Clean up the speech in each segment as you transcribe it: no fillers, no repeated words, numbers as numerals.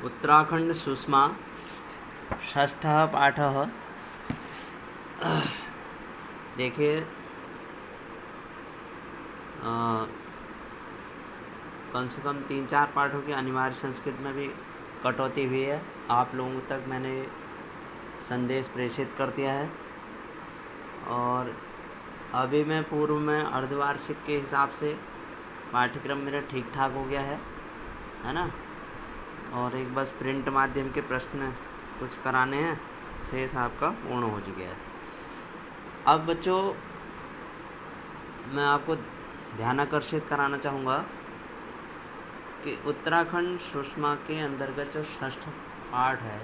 उत्तराखंड सुषमा षष्ठः पाठः। देखिए कम से कम 3-4 पाठों की अनिवार्य संस्कृत में भी कटौती हुई है। आप लोगों तक मैंने संदेश प्रेषित कर दिया है और अभी मैं पूर्व में अर्धवार्षिक के हिसाब से पाठ्यक्रम मेरा ठीक ठाक हो गया है ना। और एक बस प्रिंट माध्यम के प्रश्न कुछ कराने हैं, शेष आपका पूर्ण हो चुका है। अब बच्चों मैं आपको ध्यानाकर्षित कराना चाहूँगा कि उत्तराखंड सुषमा के अंतर्गत जो षष्ठ पाठ है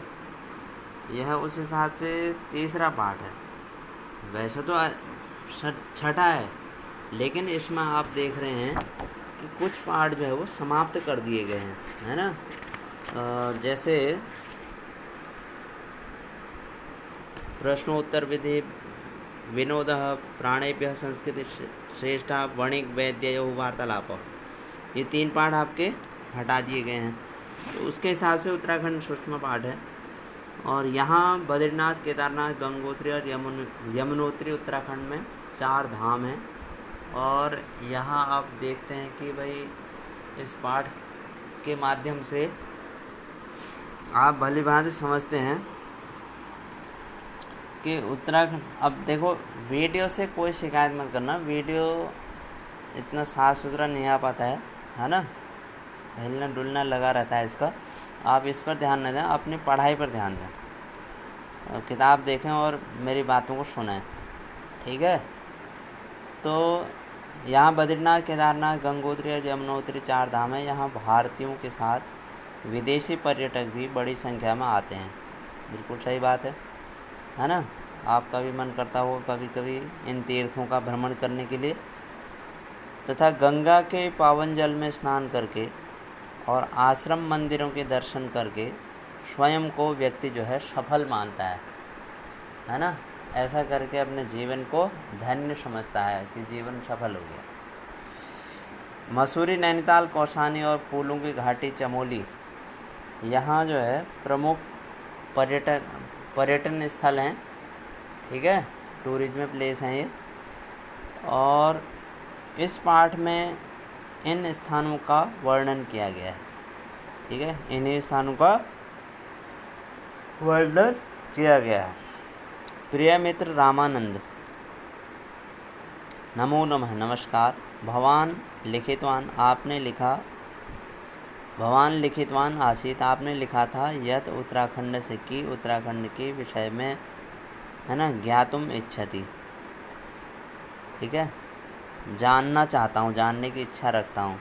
यह उस हिसाब से तीसरा पाठ है। वैसे तो छठा है, लेकिन इसमें आप देख रहे हैं कि कुछ पाठ जो है वो समाप्त कर दिए गए हैं, है ना। जैसे प्रश्नोत्तर विधि, विनोद, प्राणेभ्यः संस्कृत श्रेष्ठा, वणिक वैद्ययोः वार्तालाप, ये 3 पाठ आपके हटा दिए गए हैं। तो उसके हिसाब से उत्तराखंड सुषमा पाठ है। और यहाँ बद्रीनाथ, केदारनाथ, गंगोत्री और यमुनोत्री उत्तराखंड में 4 धाम हैं। और यहाँ आप देखते हैं कि भाई इस पाठ के माध्यम से आप भली भांति समझते हैं कि उत्तराखंड। अब देखो वीडियो से कोई शिकायत मत करना, वीडियो इतना साफ़ सुथरा नहीं आ पाता है ना, हिलना डुलना लगा रहता है इसका। आप इस पर ध्यान न दें, अपनी पढ़ाई पर ध्यान दें, किताब देखें और मेरी बातों को सुनें, ठीक है। तो यहाँ बद्रीनाथ, केदारनाथ, गंगोत्री और यमुनोत्री 4 धाम है। यहाँ भारतीयों के साथ विदेशी पर्यटक भी बड़ी संख्या में आते हैं। बिल्कुल सही बात है ना। आपका भी मन करता होगा कभी कभी इन तीर्थों का भ्रमण करने के लिए, तथा गंगा के पावन जल में स्नान करके और आश्रम मंदिरों के दर्शन करके स्वयं को व्यक्ति जो है सफल मानता है ना। ऐसा करके अपने जीवन को धन्य समझता है कि जीवन सफल हो गया। मसूरी, नैनीताल, कौसानी और फूलों की घाटी, चमोली यहाँ जो है प्रमुख पर्यटन स्थल हैं, ठीक है, टूरिज्म प्लेस हैं ये। और इस पाठ में इन स्थानों का वर्णन किया गया है, ठीक है, इन्हीं स्थानों का वर्णन किया गया है। प्रिय मित्र रामानंद, नमो नमः, नमस्कार। भवान लिखितवान आसीत, आपने लिखा था यत उत्तराखंड से कि उत्तराखंड के विषय में है ना ज्ञातुम इच्छति, ठीक है, जानना चाहता हूँ, जानने की इच्छा रखता हूँ।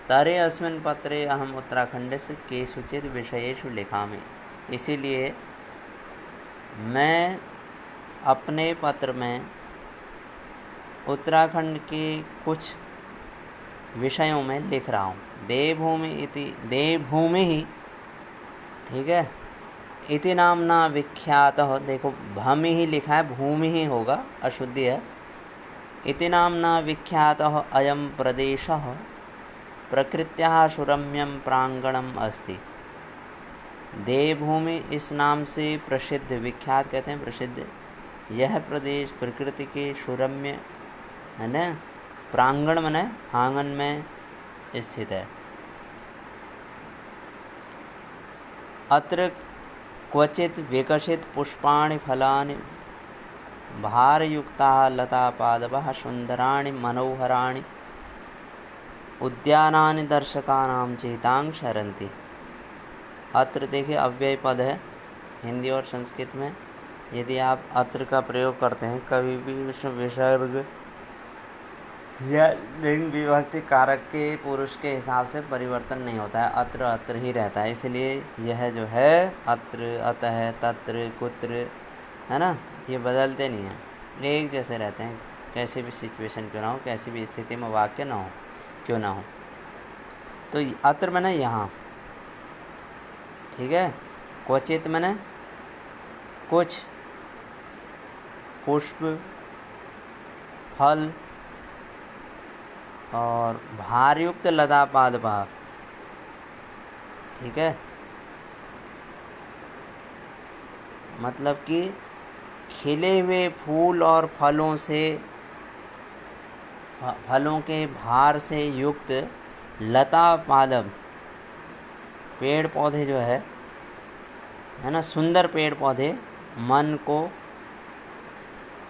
तरे अस्मिन् पत्रे अहम उत्तराखंडस्य केषुचित् विषयेषु लिखामि, इसीलिए मैं अपने पत्र में उत्तराखंड के कुछ विषयों में लिख रहा हूँ। देवभूमि ही, ठीक है, इति नामना विख्यातः, देखो भूमि ही लिखा है, भूमि ही होगा, अशुद्धि है। इति नामना विख्यातः अयं प्रदेशः प्रकृत्याः सुरम्यं प्रांगणम् अस्ति। देवभूमि इस नाम से प्रसिद्ध, विख्यात कहते हैं प्रसिद्ध, यह प्रदेश प्रकृति के सुरम्य है ना प्रांगण माने आंगन में स्थित है। अत्र क्वचित विकसित पुष्पाणि फलानि भारयुक्ताः लता पादपः सुंदराणि मनोहराणि उद्यानानि दर्शकानां चितां क्षरन्ति। अत्र देखिए अव्यय पद है हिंदी और संस्कृत में। यदि आप अत्र का प्रयोग करते हैं कभी भी उसमें विसर्ग या लिंग विभक्ति कारक के पुरुष के हिसाब से परिवर्तन नहीं होता है, अत्र ही रहता है। इसलिए यह जो है अत्र, अतः, तत्र, कुत्र, है ना, ये बदलते नहीं हैं, एक जैसे रहते हैं, कैसे भी सिचुएशन क्यों ना हो, कैसी भी स्थिति में वाक्य ना हो क्यों ना हो। तो अत्र मैंने यहाँ, ठीक है, क्वचित मैंने कुछ, पुष्प, फल और भारयुक्त लता पादपा, ठीक है, मतलब कि खिले हुए फूल और फलों के भार से युक्त लता पालव पेड़ पौधे जो है ना, सुंदर पेड़ पौधे मन को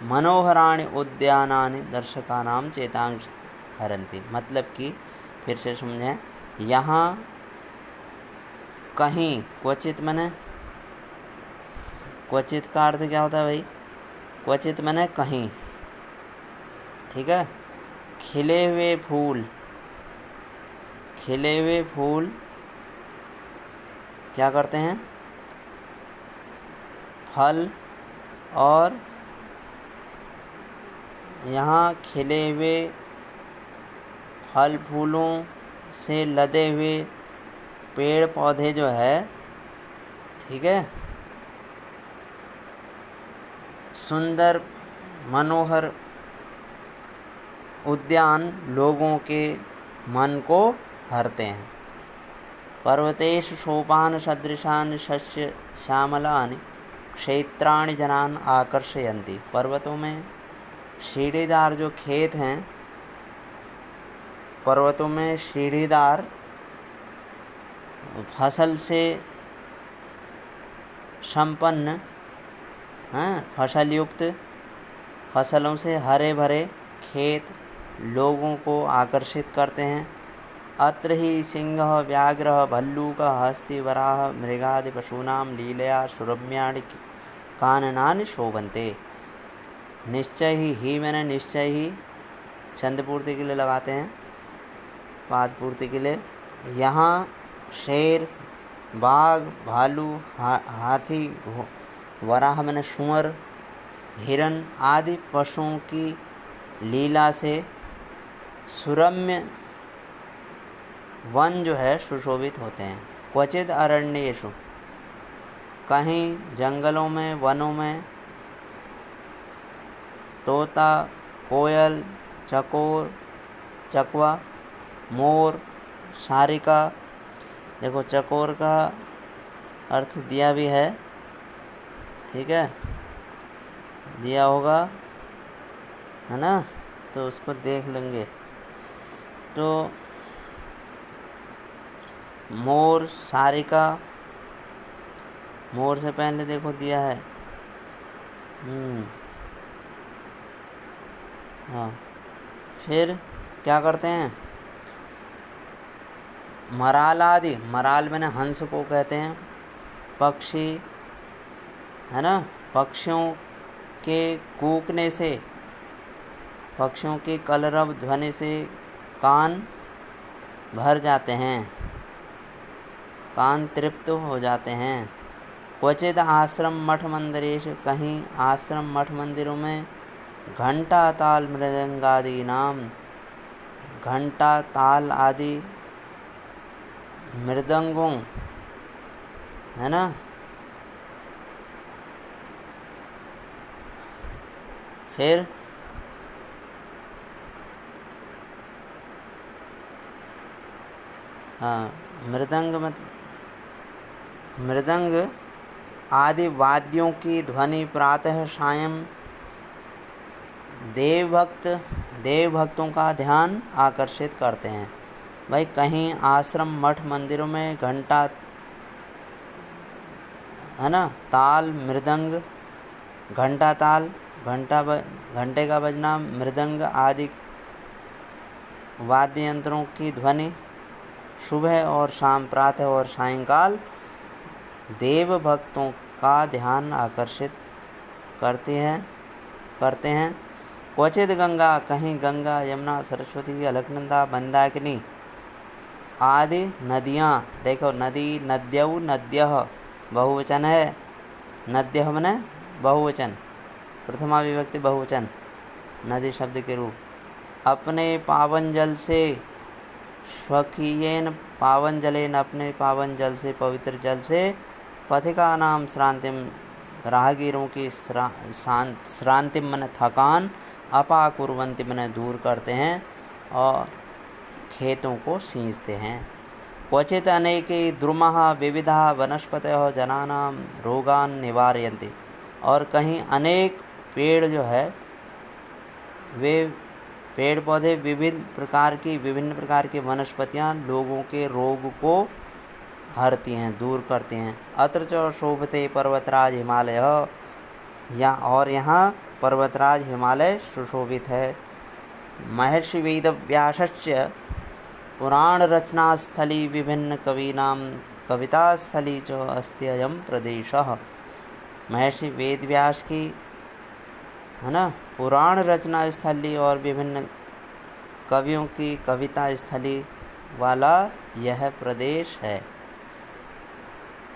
मनोहराणि उद्यानानि दर्शकानां चेतांश हरन्ति। मतलब कि फिर से समझें, यहाँ कहीं क्वचित मैंने, क्वचित का अर्थ क्या होता है भाई? क्वचित मैंने कहीं, ठीक है। खिले हुए फूल क्या करते हैं? फल, और यहाँ खिले हुए फल फूलों से लदे हुए पेड़ पौधे जो है, ठीक है, सुंदर मनोहर उद्यान लोगों के मन को हरते हैं। पर्वतेषु सोपान सदृशानि शस्य श्यामलानि क्षेत्राणि जनान् आकर्षयन्ति। पर्वतों में सीढ़ीदार जो खेत हैं, पर्वतों में सीढ़ीदार फसल से संपन्न फसल युक्त फसलों से हरे भरे खेत लोगों को आकर्षित करते हैं। अत्र ही सिंह व्याघ्र भल्लूक हस्ती वराह मृगादि पशूनां लीलया सुरम्याणि काननानि शोभन्ते। निश्चय ही मैंने निश्चय ही छंद पूर्ति के लिए लगाते हैं, पाद पूर्ति के लिए। यहाँ शेर, बाघ, भालू, हाथी, वराह मैंने सुअर, हिरन आदि पशुओं की लीला से सुरम्य वन जो है सुशोभित होते हैं। क्वचित अरण्येषु, कहीं जंगलों में, वनों में तोता, कोयल, चकोर, चकवा, मोर, सारिका। देखो चकोर का अर्थ दिया भी है, ठीक है, दिया होगा, है ना, तो उसको देख लेंगे। तो मोर, सारिका, मोर से पहले देखो दिया है, हाँ। फिर क्या करते हैं? मराल आदि, मराल मैंने हंस को कहते हैं। पक्षी, है ना, पक्षियों के कूकने से, पक्षियों की कलरव ध्वनि से कान भर जाते हैं, कान तृप्त हो जाते हैं। क्वचित आश्रम मठ मंदिरेश, कहीं आश्रम मठ मंदिरों में घंटा ताल मृदंगादि नाम, घंटा ताल आदि मृदंगों, है ना, फिर मृदंग आदि वाद्यों की ध्वनि प्रातः सायं देवभक्तों का ध्यान आकर्षित करते हैं। भाई कहीं आश्रम मठ मंदिरों में घंटा, है ना, ताल, मृदंग, घंटा ताल, घंटे का बजना, मृदंग आदि वाद्य यंत्रों की ध्वनि सुबह और शाम, प्रातः और सायंकाल देव भक्तों का ध्यान आकर्षित करते हैं। क्वचित गंगा, कहीं गंगा, यमुना, सरस्वती, अलकनंदा, मंदाकिनी आदि नदियाँ। देखो नदी, नद्यौ, नद्यः बहुवचन है, नद्यः माने बहुवचन, प्रथमा विभक्ति बहुवचन, नदी शब्द के रूप। अपने पावन जल से, स्वकीयेन पावन जलेन, अपने पावन जल से, पवित्र जल से, पथिका नाम श्रांतिम, राहगीरों की श्रांति मन थकान, अपाकुर्वन्ति मन दूर करते हैं और खेतों को सींचते हैं। क्वचित अनेके द्रुमः विविधा वनस्पतयः जनानां रोगान् निवारयन्ति। और कहीं अनेक पेड़ जो है वे पेड़ पौधे विभिन्न प्रकार की वनस्पतियाँ लोगों के रोग को हरती हैं, दूर करती हैं। अत्र च शोभते पर्वतराज हिमालय, और यहाँ पर्वतराज हिमालय सुशोभित है। महर्षि वेदव्यासस्य पुराण रचनास्थली विभिन्न कवीनां कवितास्थली च अस्ति अयं प्रदेशः। महर्षि वेदव्यास की है ना पुराण रचना स्थली और विभिन्न कवियों की कविता स्थली वाला यह प्रदेश है।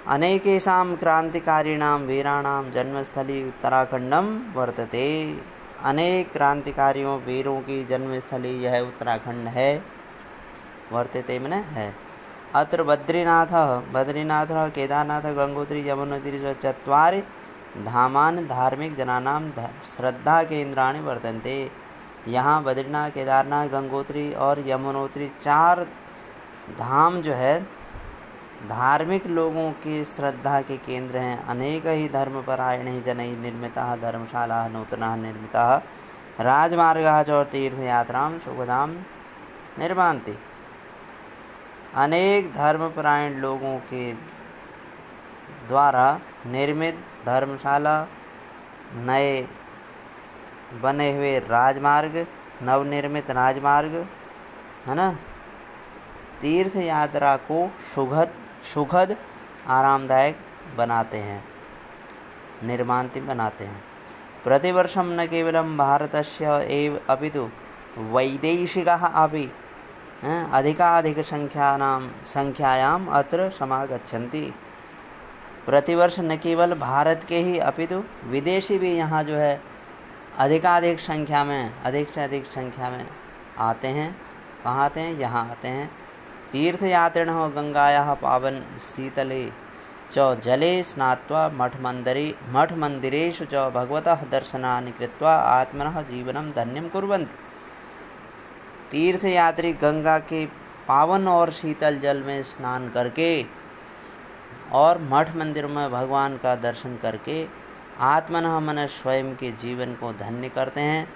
अनेकेषां क्रांतिकारिणां वीराणां जन्मस्थली उत्तराखंडम वर्तते। अनेक क्रांतिकारियों वीरों की जन्मस्थली यह उत्तराखंड है। वर्तते मने है। अत्र बद्रीनाथ केदारनाथ गंगोत्री यमुनोत्री च चत्वारि धामानि धार्मिक जनानां श्रद्धा केंद्राणि वर्तन्ते। यहाँ बद्रीनाथ, केदारनाथ, गंगोत्री और यमुनोत्री 4 धाम जो है धार्मिक लोगों की श्रद्धा के केंद्र हैं। अनेक ही धर्मपरायणैः जनैः निर्मिताः धर्मशालाः नूतनाः निर्मिताः राजमार्गाः च तीर्थयात्रां सुखदां निर्मान्ति। अनेक धर्मपरायण लोगों के द्वारा निर्मित धर्मशाला, नए बने हुए राजमार्ग, नवनिर्मित राजमार्ग है ना, तीर्थ यात्रा को सुखद आरामदायक बनाते हैं, निर्मान्ति बनाते हैं। प्रतिवर्षं न केवलं भारतस्य एव अपितु वैदेशिकाः अपि संख्यायाम अत्र समागच्छन्ति। प्रतिवर्ष न केवल भारत के ही अपितु विदेशी भी यहाँ जो है अधिक से अधिक संख्या में आते हैं। कहाँ आते हैं? यहाँ आते हैं। तीर्थयात्रिणः गंगायाः पावन शीतले च जले स्नात्वा मठमन्दिरेषु च भगवतः दर्शनानि कृत्वा आत्मनः जीवनं धन्यं कुर्वन्ति। तीर्थयात्री गंगा के पावन और शीतल जल में स्नान करके और मठ मंदिर में भगवान का दर्शन करके आत्मनः मन स्वयं के जीवन को धन्य करते हैं।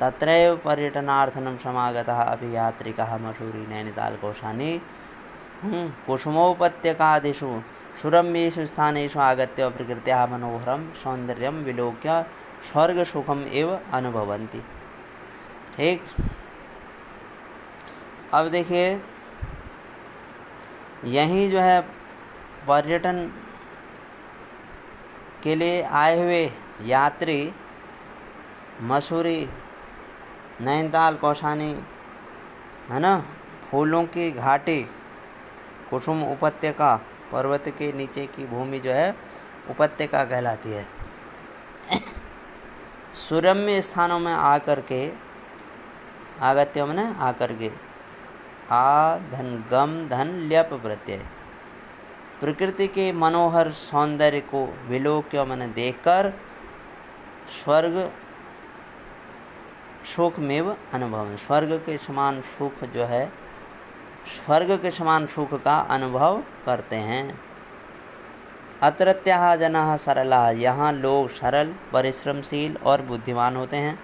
तत्रैव पर्यटनार्थनं समागतः अपि यात्रिकाः मसूरी नैनीताल कौशानी कुसुमोपत्यकादिषु सुरम्येषु स्थानेषु आगत्य प्रकृत्याः मनोहरं सौन्दर्यं विलोक्य स्वर्गसुखम् एव अनुभवन्ति। ठीक, अब देखिए यहीं जो है पर्यटन के लिए आए हुए यात्री मसूरी, नैनीताल, कौशानी है ना, फूलों की घाटी, कुसुम उपत्यका, पर्वत के नीचे की भूमि जो है उपत्यका कहलाती है। सुरम्य स्थानों में आकर के, आगत्य मैंने आकर के, आ धन गम धन ल्यप प्रत्यय, प्रकृति के मनोहर सौंदर्य को विलोक्य मैंने देखकर स्वर्ग सुखमेव अनुभव, स्वर्ग के समान सुख जो है, स्वर्ग के समान सुख का अनुभव करते हैं। अत्रत्याः जनाः सरलाः, यहाँ लोग सरल, परिश्रमशील और बुद्धिमान होते हैं।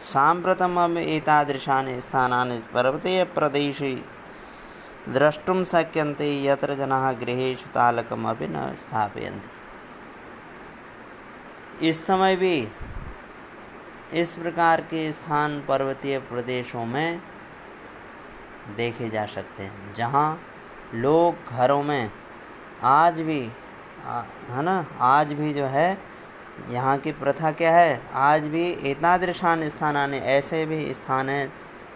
साम्प्रतम् एतादृशानि स्थानानि पर्वतीय प्रदेशे द्रष्टुं शक्यन्ते यत्र जनाः गृहेषु तालकम् अपि न स्थापयन्ति। इस समय भी इस प्रकार के स्थान पर्वतीय प्रदेशों में देखे जा सकते हैं, जहाँ लोग घरों में आज भी है ना, आज भी जो है यहाँ की प्रथा क्या है, आज भी एतादृशान स्थानानि, ऐसे भी स्थान हैं,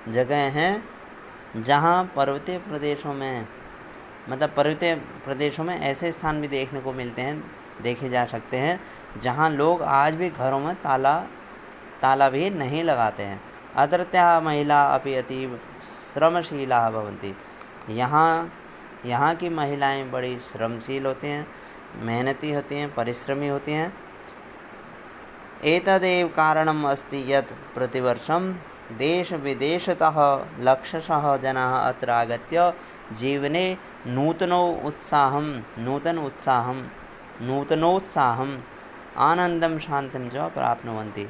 जगह हैं जहाँ पर्वतीय प्रदेशों में, मतलब पर्वतीय प्रदेशों में ऐसे स्थान भी देखने को मिलते हैं, देखे जा सकते हैं, जहाँ लोग आज भी घरों में ताला भी नहीं लगाते हैं। अत्रत्याः महिला अपि अतीव श्रमशीला भवन्ति, यहाँ की महिलाएं बड़ी श्रमशील होती हैं, मेहनती होती हैं, परिश्रमी होती हैं। एतदेव कारणम् अस्ति यत् प्रतिवर्षं देश विदेशतः लक्षशः जनाः अत्र आगत्य जीवने नूतनोत्साहं आनंदम शांतिम च प्राप्नुवन्ति।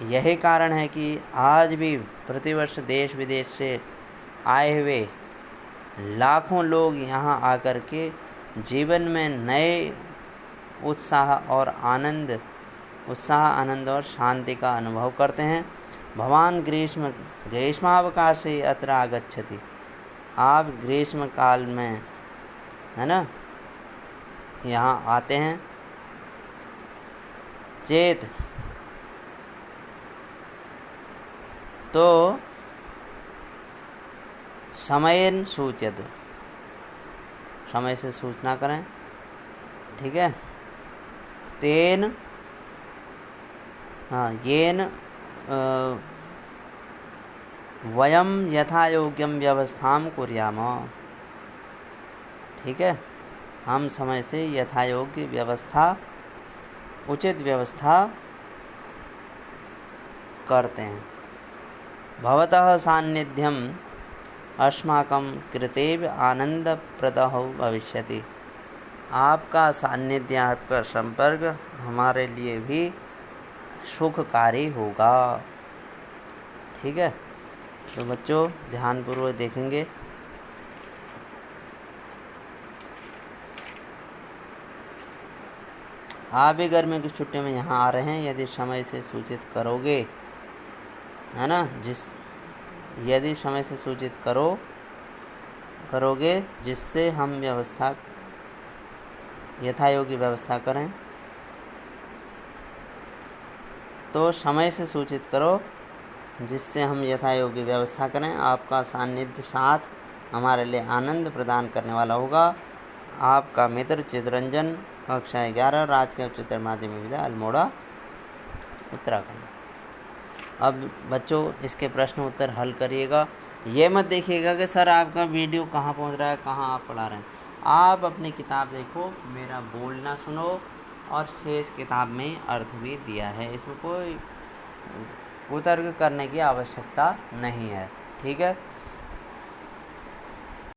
यही कारण है कि आज भी प्रतिवर्ष देश विदेश से आए हुए लाखों लोग यहाँ आकर के जीवन में नए उत्साह आनंद और शांति का अनुभव करते हैं। भवान ग्रीष्मावकाशे अत्र आगच्छति। आप ग्रीष्म काल में, है ना, यहाँ आते हैं। चेत तो समयेन सूचयत, समय से सूचना करें, ठीक है। तेन येन वयम यथा योग्यम व्यवस्थां कुर्याम, ठीक है। हम समय से यथा योग्य व्यवस्था, उचित व्यवस्था करते हैं। भवतः सान्निध्यम अस्माकं कृतेव आनंदप्रदः भविष्यति। आपका सान्निध्य, आपका संपर्क हमारे लिए भी सुखकारी होगा, ठीक है। तो बच्चों ध्यानपूर्वक देखेंगे। आप भी गर्मी की छुट्टियों में यहाँ आ रहे हैं, यदि समय से सूचित करोगे, है ना, यदि समय से सूचित करोगे जिससे हम व्यवस्था, यथायोग्य व्यवस्था करें, तो समय से सूचित करो जिससे हम यथायोग्य व्यवस्था करें। आपका सान्निध्य साथ हमारे लिए आनंद प्रदान करने वाला होगा। आपका मित्र चितरंजन, कक्षा 11, राजकीय उच्चतर माध्यमिक विद्यालय अल्मोड़ा, उत्तराखंड। अब बच्चों इसके प्रश्न उत्तर हल करिएगा। ये मत देखिएगा कि सर आपका वीडियो कहाँ पहुँच रहा है, कहाँ आप पढ़ा रहे हैं। आप अपनी किताब देखो, मेरा बोलना सुनो, और शेष किताब में अर्थ भी दिया है, इसमें कोई कुतर्क करने की आवश्यकता नहीं है, ठीक है।